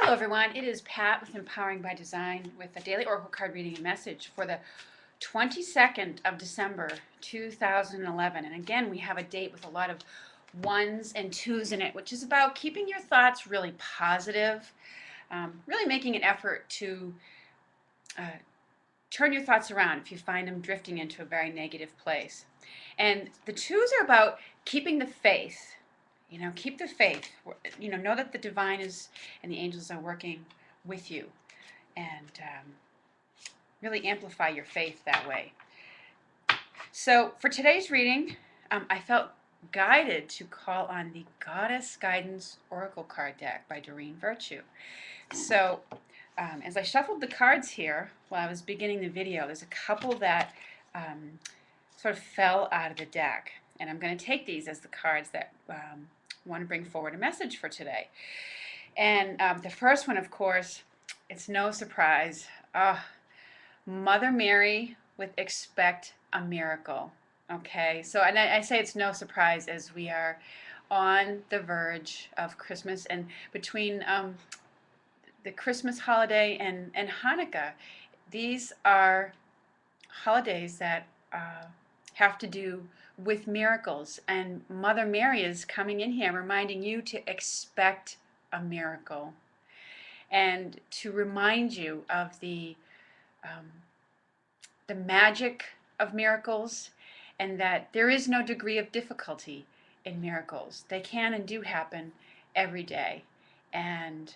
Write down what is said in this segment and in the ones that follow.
Hello everyone, it is Pat with Empowering by Design with a daily Oracle card reading and message for the 22nd of December 2011. And again, we have a date with a lot of ones and twos in it, which is about keeping your thoughts really positive, really making an effort to turn your thoughts around if you find them drifting into a very negative place. And the twos are about keeping the faith. Keep the faith. Know that the divine is and the angels are working with you, and really amplify your faith that way. So for today's reading, I felt guided to call on the Goddess Guidance Oracle card deck by Doreen Virtue. So as I shuffled the cards here while I was beginning the video, there's a couple that sort of fell out of the deck, and I'm going to take these as the cards that want to bring forward a message for today. And the first one, of course, it's no surprise. Mother Mary with Expect a Miracle. Okay, so and I say it's no surprise as we are on the verge of Christmas, and between the Christmas holiday and Hanukkah, these are holidays that have to do with miracles, and Mother Mary is coming in here reminding you to expect a miracle and to remind you of the magic of miracles, and that there is no degree of difficulty in miracles. They can and do happen every day, and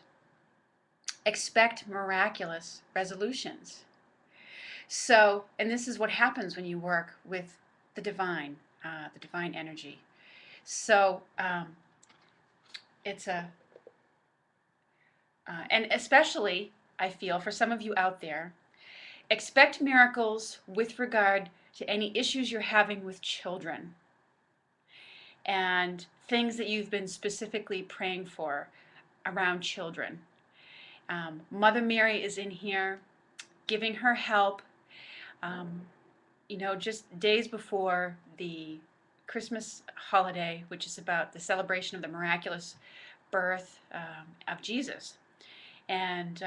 expect miraculous resolutions. So, and this is what happens when you work with the divine energy. So it's and especially I feel for some of you out there, expect miracles with regard to any issues you're having with children and things that you've been specifically praying for around children. Mother Mary is in here giving her help. Just days before the Christmas holiday, which is about the celebration of the miraculous birth of Jesus. And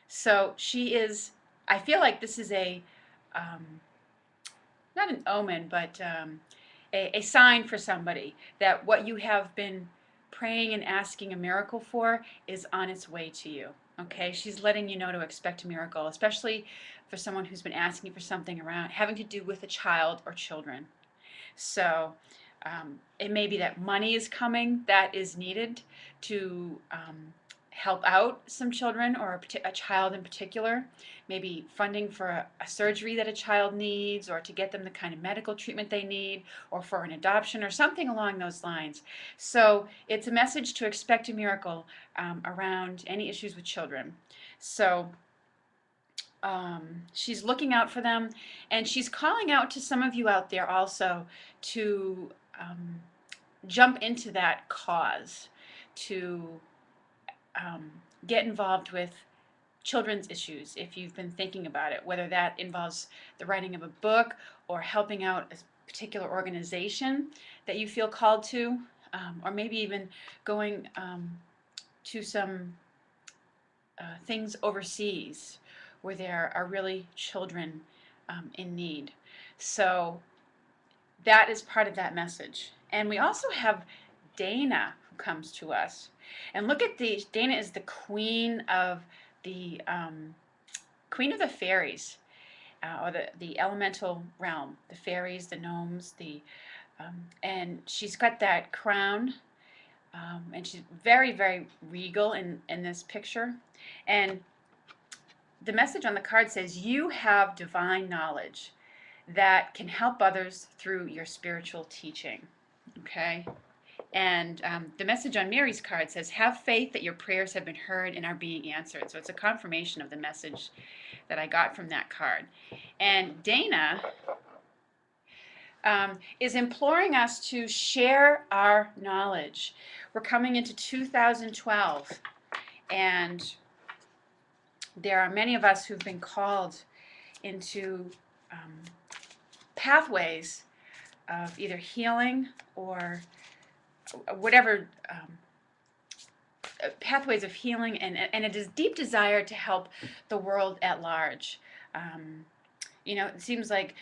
so she is, I feel like this is not an omen, but a sign for somebody that what you have been praying and asking a miracle for is on its way to you. Okay, she's letting you know to expect a miracle, especially for someone who's been asking for something around having to do with a child or children. So it may be that money is coming that is needed to help out some children or a child in particular, maybe funding for a surgery that a child needs, or to get them the kind of medical treatment they need, or for an adoption or something along those lines. So it's a message to expect a miracle around any issues with children. So she's looking out for them, and she's calling out to some of you out there also to jump into that cause, to get involved with children's issues if you've been thinking about it, whether that involves the writing of a book or helping out a particular organization that you feel called to, or maybe even going to some things overseas where there are really children in need. So that is part of that message. And we also have Dana who comes to us. And look at these. Dana is the queen of the fairies, or the elemental realm, the fairies, the gnomes, and she's got that crown, and she's very, very regal in this picture. And the message on the card says, you have divine knowledge that can help others through your spiritual teaching. Okay? And the message on Mary's card says, have faith that your prayers have been heard and are being answered. So it's a confirmation of the message that I got from that card. And Dana is imploring us to share our knowledge. We're coming into 2012, and there are many of us who've been called into pathways of either healing or whatever pathways of healing and a deep desire to help the world at large. It seems like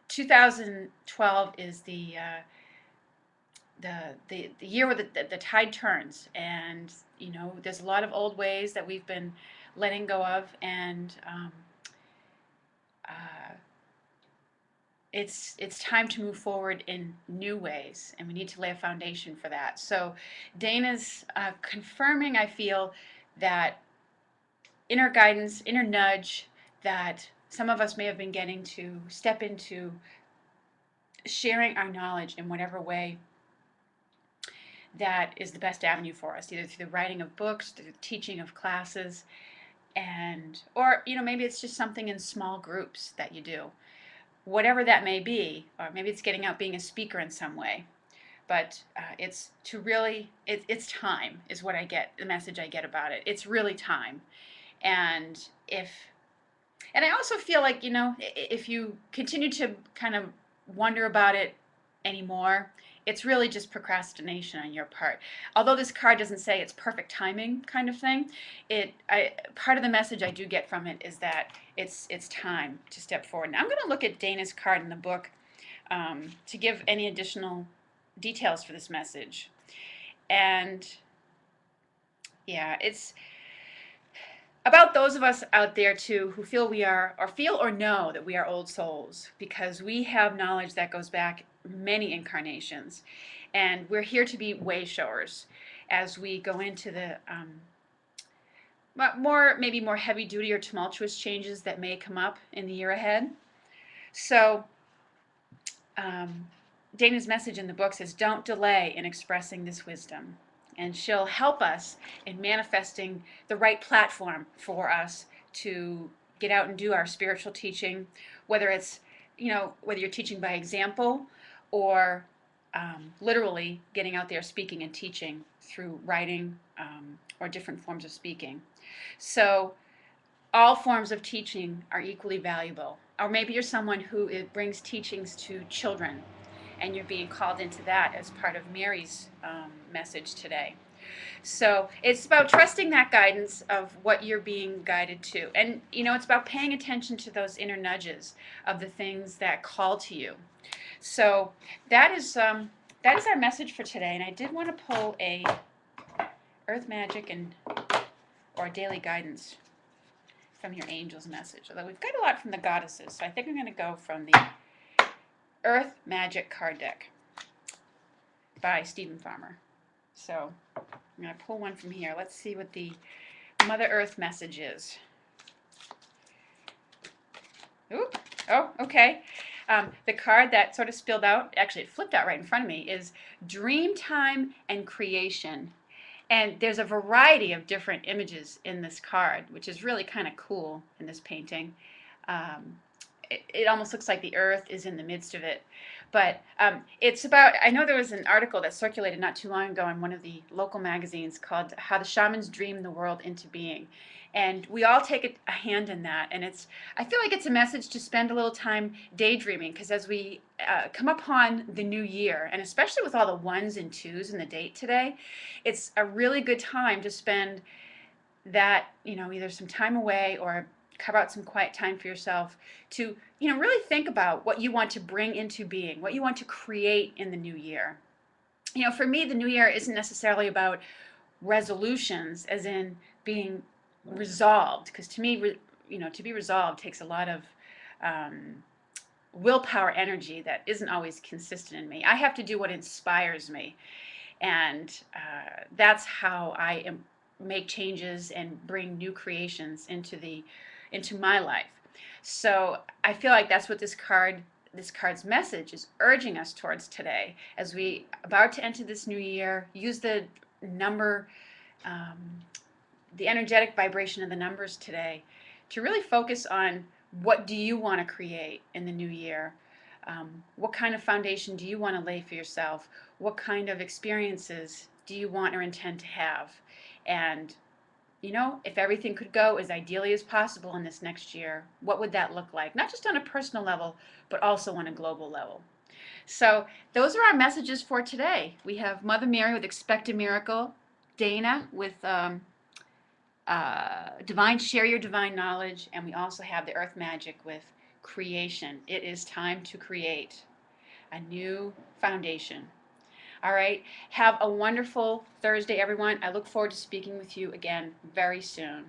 2012 is the year where the tide turns, and there's a lot of old ways that we've been letting go of, and it's time to move forward in new ways, and we need to lay a foundation for that. So Dana's confirming, I feel, that inner guidance, inner nudge that some of us may have been getting to step into sharing our knowledge in whatever way that is the best avenue for us, either through the writing of books, through the teaching of classes, or maybe it's just something in small groups that you do. Whatever that may be, or maybe it's getting out being a speaker in some way. But it's time is what I get, the message I get about it. It's really time. And I also feel like, if you continue to kind of wonder about it anymore, it's really just procrastination on your part. Although this card doesn't say it's perfect timing kind of thing, part of the message I do get from it is that it's time to step forward. Now I'm going to look at Dana's card in the book to give any additional details for this message. And yeah, it's about those of us out there too who feel we are, or feel or know that we are old souls, because we have knowledge that goes back many incarnations, and we're here to be way showers as we go into the maybe more heavy duty or tumultuous changes that may come up in the year ahead. So Dana's message in the book says, don't delay in expressing this wisdom. And she'll help us in manifesting the right platform for us to get out and do our spiritual teaching, whether it's, whether you're teaching by example or literally getting out there speaking and teaching through writing or different forms of speaking. So all forms of teaching are equally valuable. Or maybe you're someone who brings teachings to children, and you're being called into that as part of Mary's message today. So it's about trusting that guidance of what you're being guided to. And, it's about paying attention to those inner nudges of the things that call to you. So that is our message for today. And I did want to pull a Earth Magic or Daily Guidance from your angel's message. Although we've got a lot from the goddesses, so I think I'm going to go from the Earth Magic card deck by Stephen Farmer. So I'm going to pull one from here. Let's see what the Mother Earth message is. Ooh, oh, okay. The card that sort of spilled out, actually it flipped out right in front of me, is Dreamtime and Creation. And there's a variety of different images in this card, which is really kind of cool in this painting. It almost looks like the earth is in the midst of it. But it's about, I know there was an article that circulated not too long ago in one of the local magazines called How the Shamans Dream the World into Being. And we all take a hand in that. And I feel like it's a message to spend a little time daydreaming, because as we come upon the new year, and especially with all the ones and twos in the date today, it's a really good time to spend that, either some time away or carve out some quiet time for yourself to, really think about what you want to bring into being, what you want to create in the new year. For me, the new year isn't necessarily about resolutions, as in being resolved, because to me, to be resolved takes a lot of willpower energy that isn't always consistent in me. I have to do what inspires me, and that's how I make changes and bring new creations into my life. So I feel like that's what this card's message is urging us towards today, as we about to enter this new year. Use the number, the energetic vibration of the numbers today to really focus on what do you want to create in the new year. What kind of foundation do you want to lay for yourself? What kind of experiences do you want or intend to have? And if everything could go as ideally as possible in this next year, what would that look like? Not just on a personal level, but also on a global level. So those are our messages for today. We have Mother Mary with Expect a Miracle, Dana with Divine, Share Your Divine Knowledge, and we also have the Earth Magic with Creation. It is time to create a new foundation. All right. Have a wonderful Thursday, everyone. I look forward to speaking with you again very soon.